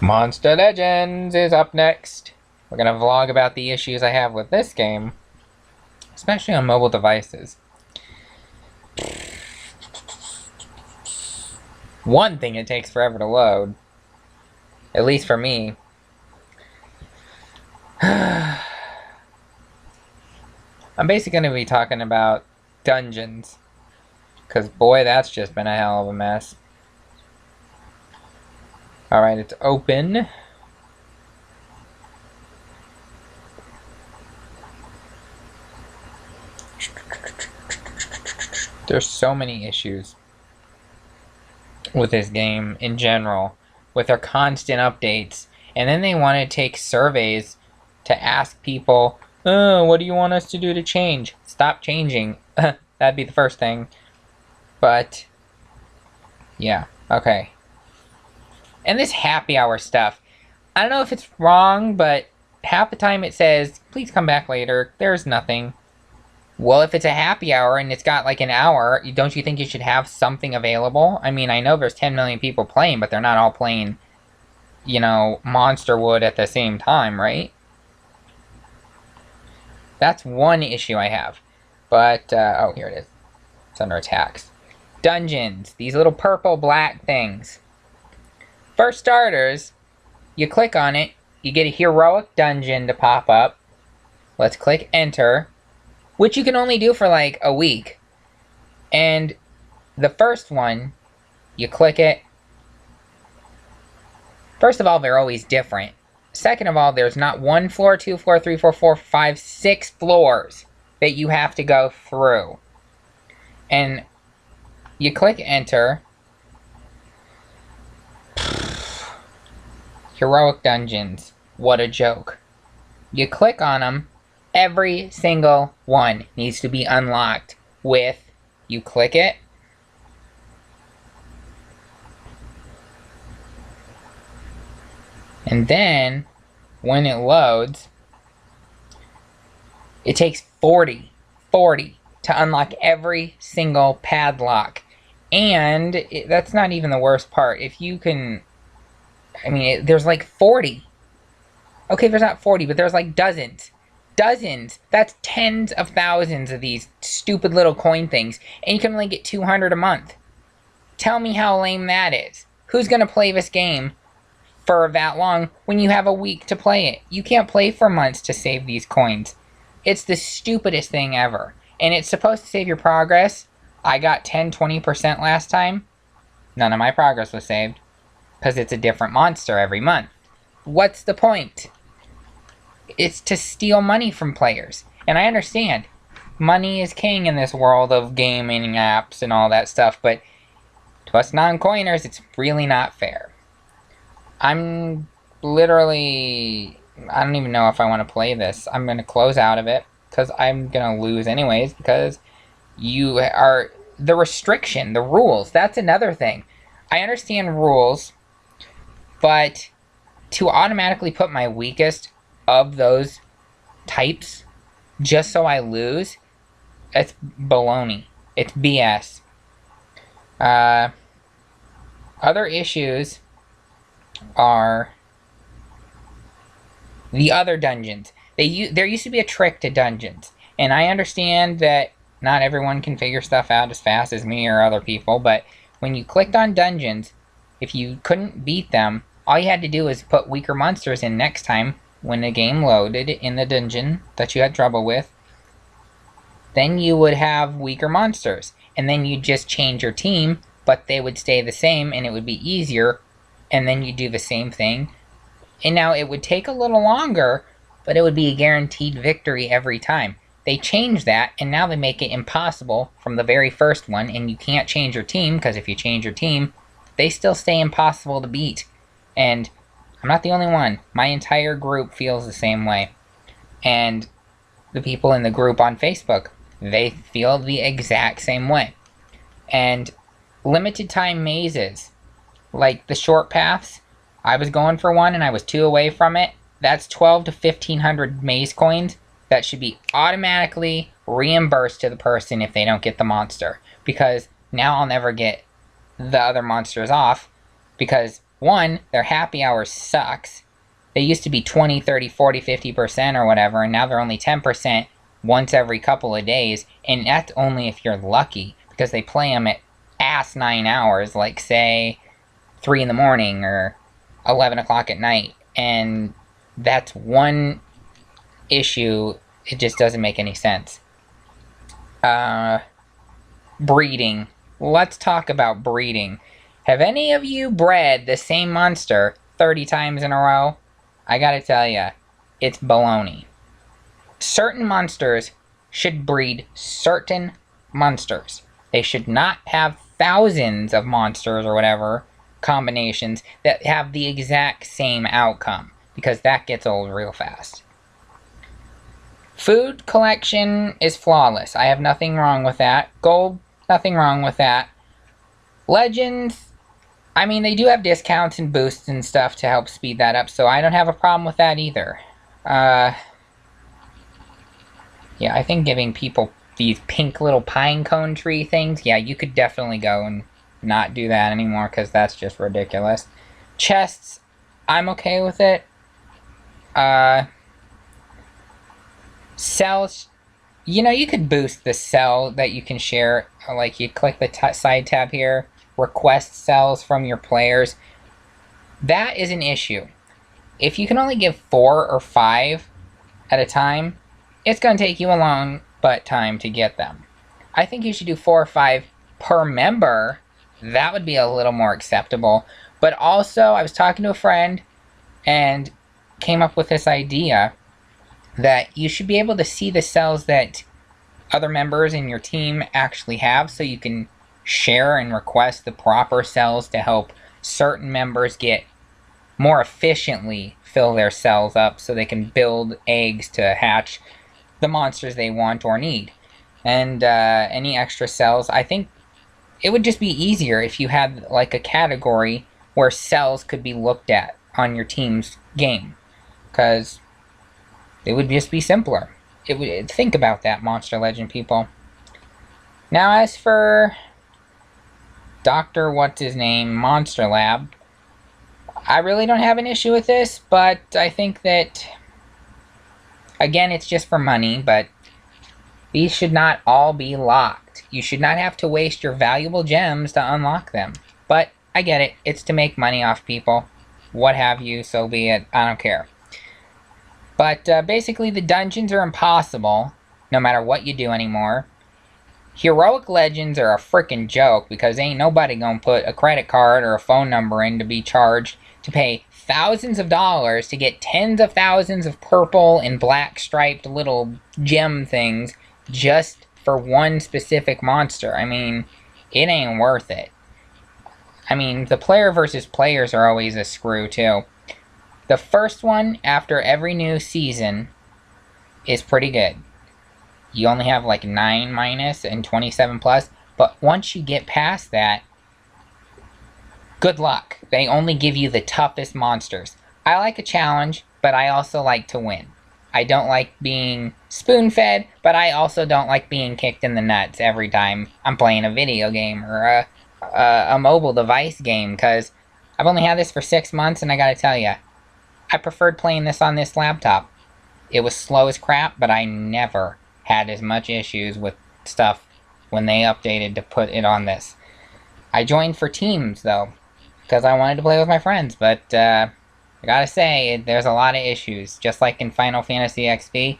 Monster Legends is up next. We're gonna vlog about the issues I have with this game, especially on mobile devices. One thing, it takes forever to load. At least for me. I'm basically gonna be talking about dungeons. Because boy, that's just been a hell of a mess. Alright, it's open. There's so many issues with this game in general, with their constant updates. And then they want to take surveys to ask people, oh, what do you want us to do to change? Stop changing. That'd be the first thing. But, yeah, okay. And this happy hour stuff, I don't know if it's wrong, but half the time it says, please come back later, there's nothing. Well, if it's a happy hour and it's got like an hour, don't you think you should have something available? I mean, I know there's 10 million people playing, but they're not all playing, you know, Monsterwood at the same time, right? That's one issue I have. But, oh, here it is. It's under attacks. Dungeons. These little purple black things. For starters, you click on it, you get a heroic dungeon to pop up. Let's click enter, which you can only do for like a week. And the first one, you click it. First of all, they're always different. Second of all, there's not 1 floor, 2 floor, 3 floor, 4, 5, 6 floors that you have to go through. And you click enter. Heroic dungeons. What a joke. You click on them. Every single one needs to be unlocked with, you click it. And then, when it loads, it takes 40 to unlock every single padlock. And that's not even the worst part. If you can, I mean, there's like 40. Okay, there's not 40, but there's like dozens. Dozens. That's tens of thousands of these stupid little coin things. And you can only get 200 a month. Tell me how lame that is. Who's going to play this game for that long when you have a week to play it? You can't play for months to save these coins. It's the stupidest thing ever. And it's supposed to save your progress. I got 10-20% last time. None of my progress was saved. Because it's a different monster every month. What's the point? It's to steal money from players. And I understand. Money is king in this world of gaming apps and all that stuff. But to us non-coiners, it's really not fair. I'm literally, I don't even know if I want to play this. I'm going to close out of it. Because I'm going to lose anyways. Because you are, the restriction, the rules. That's another thing. I understand rules. But to automatically put my weakest of those types just so I lose, it's baloney. It's BS. Other issues are the other dungeons. There used to be a trick to dungeons. And I understand that not everyone can figure stuff out as fast as me or other people. But when you clicked on dungeons, if you couldn't beat them, all you had to do was put weaker monsters in next time when the game loaded in the dungeon that you had trouble with. Then you would have weaker monsters. And then you'd just change your team, but they would stay the same and it would be easier. And then you do the same thing. And now it would take a little longer, but it would be a guaranteed victory every time. They changed that, and now they make it impossible from the very first one, and you can't change your team, because if you change your team, they still stay impossible to beat. And I'm not the only one. My entire group feels the same way. And the people in the group on Facebook, they feel the exact same way. And limited time mazes, like the short paths, I was going for one and I was 2 away from it. That's 12 to 1500 maze coins that should be automatically reimbursed to the person if they don't get the monster. Because now I'll never get the other monsters off. Because One, their happy hour sucks. They used to be 20, 30, 40, 50% or whatever, and now they're only 10% once every couple of days, and that's only if you're lucky, because they play them at ass 9 hours, like say 3 in the morning or 11 o'clock at night, and that's one issue. It just doesn't make any sense. Breeding. Let's talk about breeding. Have any of you bred the same monster 30 times in a row? I gotta tell ya, it's baloney. Certain monsters should breed certain monsters. They should not have thousands of monsters or whatever combinations that have the exact same outcome, because that gets old real fast. Food collection is flawless. I have nothing wrong with that. Gold, nothing wrong with that. Legends, I mean, they do have discounts and boosts and stuff to help speed that up, so I don't have a problem with that either. Yeah, I think giving people these pink little pine cone tree things, yeah, you could definitely go and not do that anymore, because that's just ridiculous. Chests, I'm okay with it. Cells, you know, you could boost the cell that you can share. Like, you click the side tab here, request cells from your players. That is an issue. If you can only give 4 or 5 at a time, it's going to take you a long butt time to get them. I think you should do 4 or 5 per member. That would be a little more acceptable. But also, I was talking to a friend and came up with this idea that you should be able to see the cells that other members in your team actually have, so you can share and request the proper cells to help certain members get more efficiently fill their cells up so they can build eggs to hatch the monsters they want or need. And any extra cells, I think it would just be easier if you had like a category where cells could be looked at on your team's game, because it would just be simpler. It would, think about that, Monster Legend people. Now, as for Dr. What's-His-Name Monster Lab, I really don't have an issue with this, but I think that, again, it's just for money, but these should not all be locked. You should not have to waste your valuable gems to unlock them. But I get it. It's to make money off people. What have you, so be it. I don't care. But basically, the dungeons are impossible, no matter what you do anymore. Heroic Legends are a freaking joke, because ain't nobody gonna put a credit card or a phone number in to be charged to pay thousands of dollars to get tens of thousands of purple and black striped little gem things just for one specific monster. I mean, it ain't worth it. I mean, the player versus players are always a screw, too. The first one, after every new season, is pretty good. You only have like 9 minus and 27 plus, but once you get past that, good luck. They only give you the toughest monsters. I like a challenge, but I also like to win. I don't like being spoon-fed, but I also don't like being kicked in the nuts every time I'm playing a video game or a mobile device game, because I've only had this for 6 months, and I gotta tell you, I preferred playing this on this laptop. It was slow as crap, but I never had as much issues with stuff when they updated to put it on this. I joined for teams, though, because I wanted to play with my friends, but I gotta say, there's a lot of issues. Just like in Final Fantasy XP,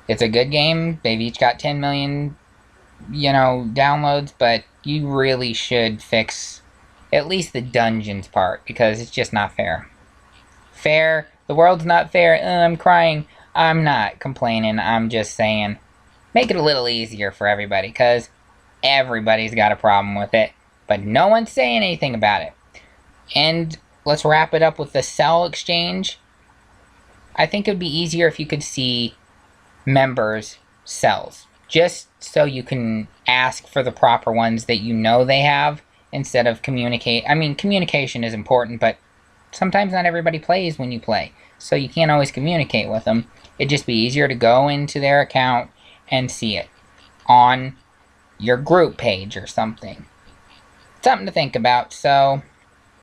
it's a good game. They've each got 10 million, downloads, but you really should fix at least the dungeons part, because it's just not fair. Fair, the world's not fair, I'm crying. I'm not complaining, I'm just saying, make it a little easier for everybody, because everybody's got a problem with it, but no one's saying anything about it. And let's wrap it up with the cell exchange. I think it would be easier if you could see members' cells, just so you can ask for the proper ones that you know they have, instead of communicate. I mean, communication is important, but sometimes not everybody plays when you play, so you can't always communicate with them. It'd just be easier to go into their account and see it on your group page or something. Something to think about. So